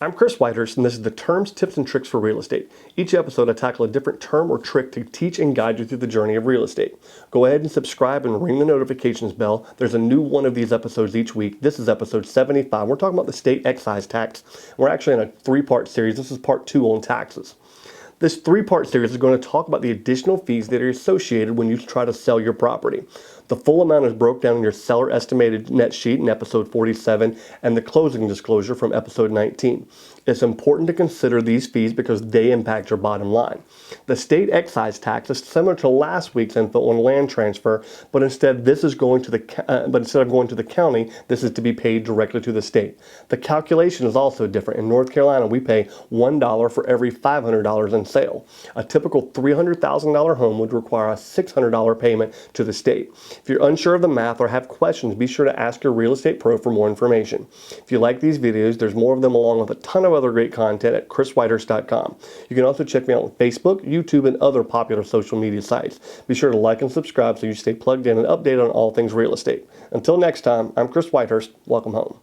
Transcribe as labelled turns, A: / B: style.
A: I'm Chris Whitehurst, and this is the Terms, Tips, and Tricks for Real Estate. Each episode, I tackle a different term or trick to teach and guide you through the journey of real estate. Go ahead and subscribe and ring the notifications bell. There's a new one of these episodes each week. This is episode 75. We're talking about the state excise tax. We're actually in a three-part series. This is part 2 on taxes. This three-part series is going to talk about the additional fees that are associated when you try to sell your property. The full amount is broke down in your seller estimated net sheet in episode 47 and the closing disclosure from episode 19. It's important to consider these fees because they impact your bottom line. The state excise tax is similar to last week's info on land transfer, but instead of going to the county, this is to be paid directly to the state. The calculation is also different. In North Carolina, we pay $1 for every $500 in sale. A typical $300,000 home would require a $600 payment to the state. If you're unsure of the math or have questions, be sure to ask your real estate pro for more information. If you like these videos, there's more of them along with a ton of other great content at chriswhitehurst.com. You can also check me out on Facebook, YouTube, and other popular social media sites. Be sure to like and subscribe so you stay plugged in and updated on all things real estate. Until next time, I'm Chris Whitehurst. Welcome home.